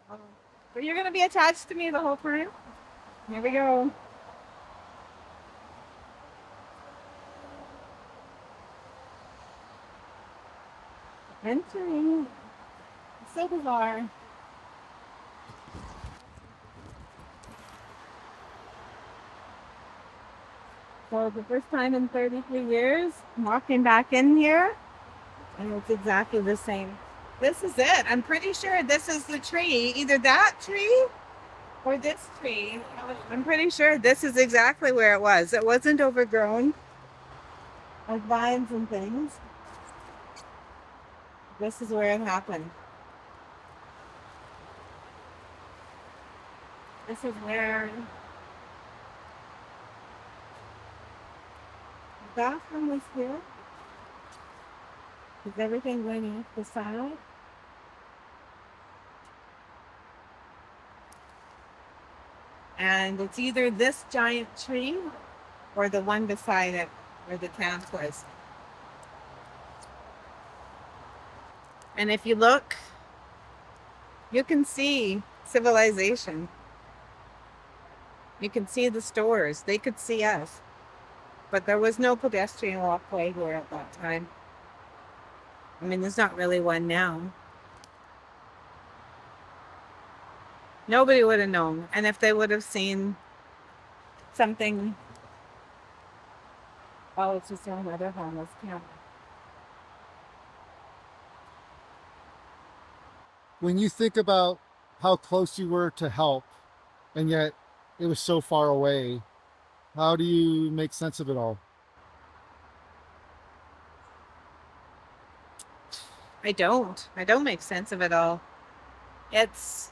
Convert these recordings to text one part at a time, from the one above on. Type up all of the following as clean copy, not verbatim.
But you're gonna be attached to me the whole time? Here we go. Entering. It's so bizarre. So the first time in 33 years, I'm walking back in here, and it's exactly the same. This is it. I'm pretty sure this is the tree. Either that tree or this tree. I'm pretty sure this is exactly where it was. It wasn't overgrown with vines and things. This is where it happened. This is where the bathroom was here. Is everything going off the side? And it's either this giant tree or the one beside it where the camp was. And if you look, you can see civilization. You can see the stores. They could see us. But there was no pedestrian walkway here at that time. I mean, there's not really one now. Nobody would have known. And if they would have seen something, oh, it's just another homeless camp. When you think about how close you were to help, and yet it was so far away, how do you make sense of it all? I don't. I don't make sense of it all. It's,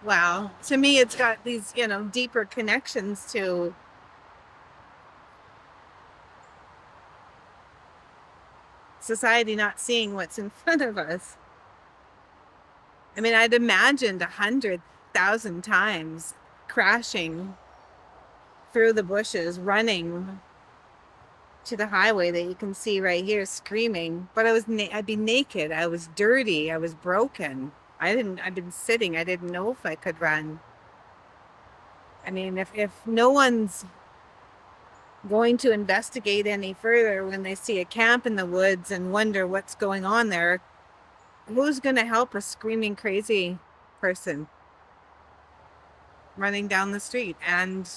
wow. To me, it's got these, deeper connections to society not seeing what's in front of us. I mean, I'd imagined 100,000 times crashing through the bushes, running to the highway that you can see right here, screaming. But I'd be naked. I was dirty. I was broken. I'd been sitting. I didn't know if I could run. I mean, if no one's going to investigate any further when they see a camp in the woods and wonder what's going on there, who's going to help a screaming crazy person running down the street? And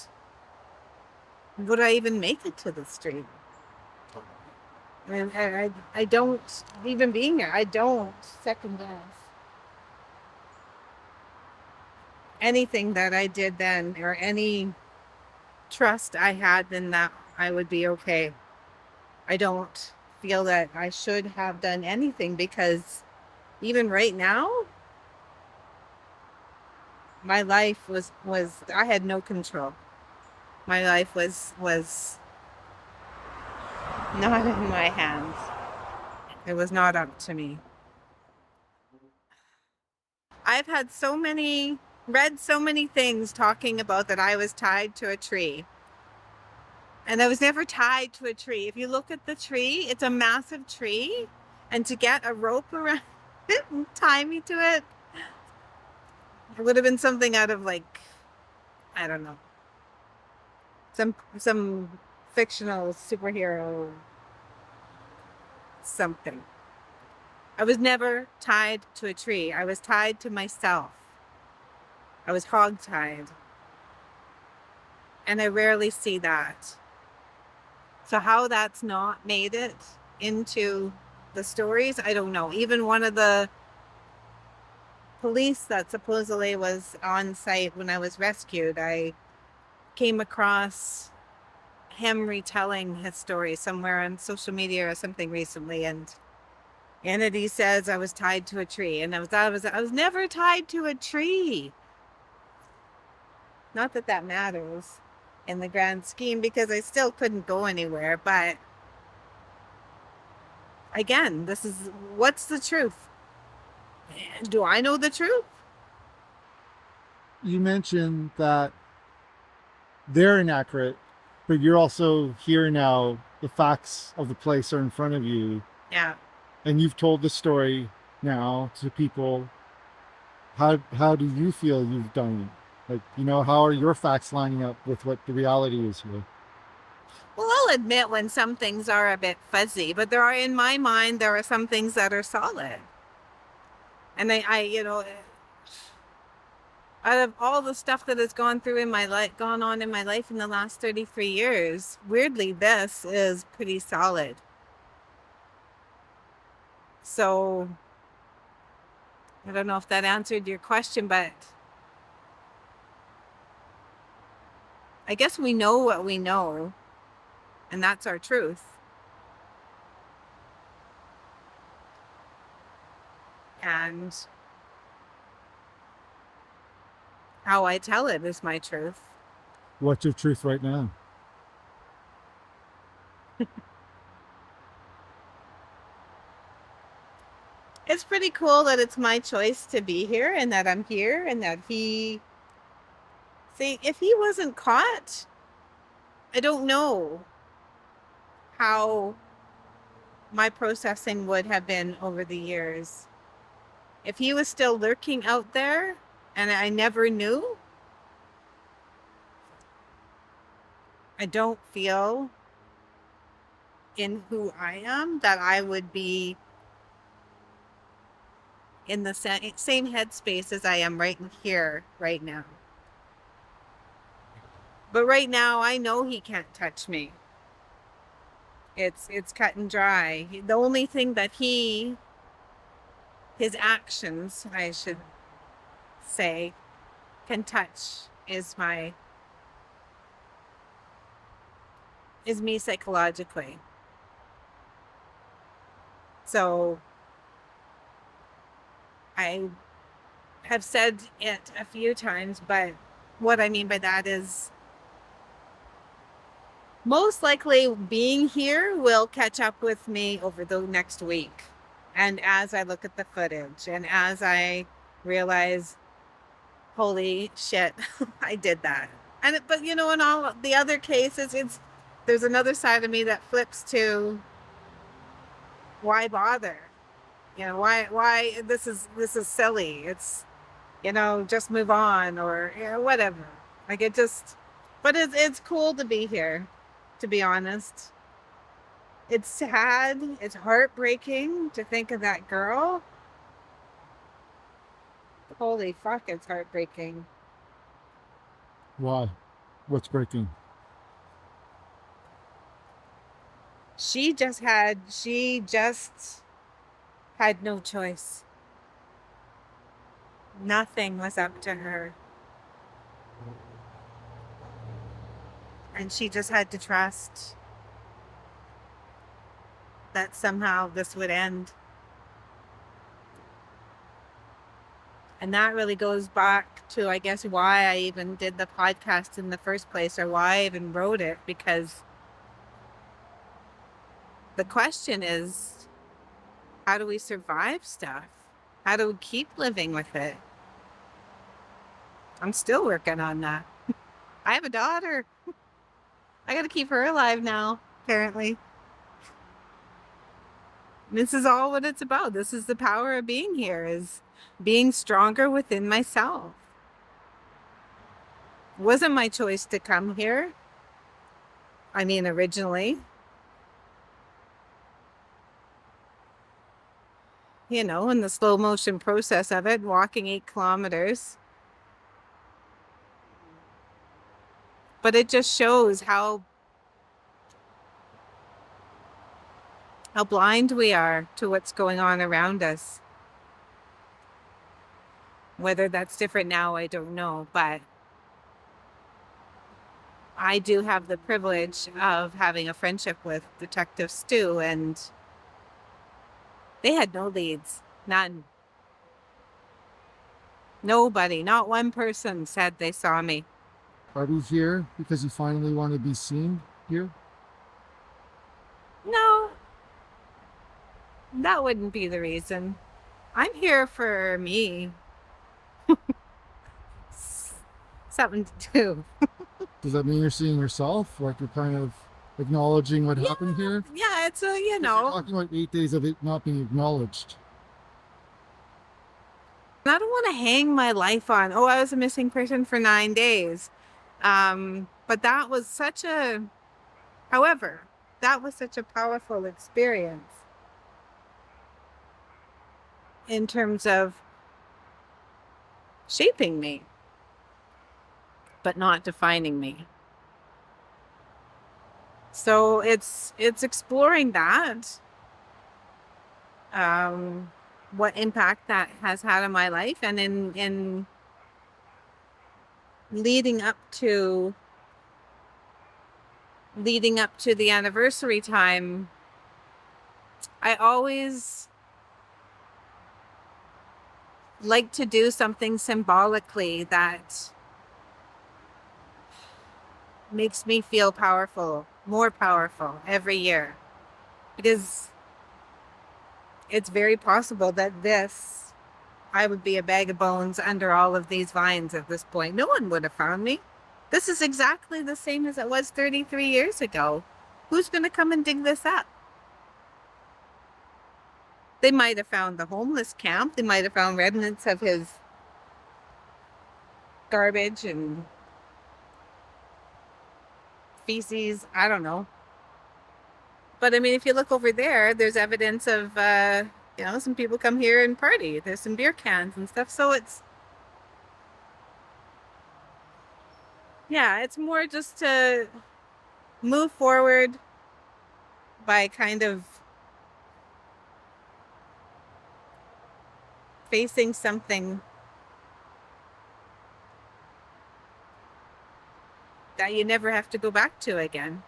would I even make it to the street? And I don't, even being there, I don't second guess anything that I did then, or any trust I had in that I would be okay. I don't feel that I should have done anything, because even right now, my life was I had no control. My life was not in my hands. It was not up to me. I've had read so many things talking about that I was tied to a tree. And I was never tied to a tree. If you look at the tree, it's a massive tree. And to get a rope around it and tie me to it, it would have been something out of, like, I don't know, some fictional superhero something. I was never tied to a tree. I was tied to myself. I was hog-tied. And I rarely see that. So how that's not made it into the stories, I don't know. Even one of the police that supposedly was on site when I was rescued, I came across him retelling his story somewhere on social media or something recently, and he says I was tied to a tree, and I was never tied to a tree. Not that that matters in the grand scheme, because I still couldn't go anywhere. But again, what's the truth? Do I know the truth? You mentioned that they're inaccurate, but you're also here now. The facts of the place are in front of you, Yeah. and you've told the story now to people, how do you feel you've done it? Like, how are your facts lining up with what the reality is here? Well, I'll admit when some things are a bit fuzzy, but in my mind, there are some things that are solid. And out of all the stuff that has gone on in my life in the last 33 years, weirdly, this is pretty solid. So I don't know if that answered your question, but I guess we know what we know, and that's our truth. And how I tell it is my truth. What's your truth right now? It's pretty cool that it's my choice to be here and that I'm here and that if he wasn't caught, I don't know how my processing would have been over the years. If he was still lurking out there and I never knew, I don't feel in who I am that I would be in the same headspace as I am right here, right now. But right now, I know he can't touch me. It's cut and dry. The only thing that his actions, I should say, can touch is me psychologically. So I have said it a few times, but what I mean by that is most likely being here will catch up with me over the next week. And as I look at the footage and as I realize, holy shit, I did that. But in all the other cases, there's another side of me that flips to why bother? Why this is silly. It's, just move on or whatever. Like but it's cool to be here, to be honest. It's sad. It's heartbreaking to think of that girl. Holy fuck, it's heartbreaking. Why? What's breaking? She just had no choice. Nothing was up to her. And she just had to trust that somehow this would end. And that really goes back to, I guess, why I even did the podcast in the first place, or why I even wrote it, because the question is, how do we survive stuff? How do we keep living with it? I'm still working on that. I have a daughter. I got to keep her alive now, apparently. This is all what it's about. This is the power of being here, is being stronger within myself. It wasn't my choice to come here. I mean, originally. In the slow motion process of it, walking 8 kilometers. But it just shows how blind we are to what's going on around us. Whether that's different now, I don't know, but I do have the privilege of having a friendship with Detective Stu, and they had no leads. None. Nobody, not one person said they saw me. Are we here because you finally want to be seen here? No, that wouldn't be the reason. I'm here for me. Something to do. Does that mean you're seeing yourself? Like you're kind of acknowledging what happened here? Yeah, it's You're talking about 8 days of it not being acknowledged. And I don't want to hang my life on, oh, I was a missing person for 9 days. But that was such a, however, that was such a powerful experience in terms of shaping me, but not defining me. So it's exploring that, um, what impact that has had on my life, and in leading up to the anniversary time, I always like to do something symbolically that makes me feel powerful, more powerful every year. Because it's very possible that I would be a bag of bones under all of these vines at this point. No one would have found me. This is exactly the same as it was 33 years ago. Who's going to come and dig this up? They might have found the homeless camp. They might have found remnants of his garbage and feces. I don't know. But I mean, if you look over there, there's evidence of, some people come here and party. There's some beer cans and stuff. So it's more just to move forward by kind of facing something that you never have to go back to again.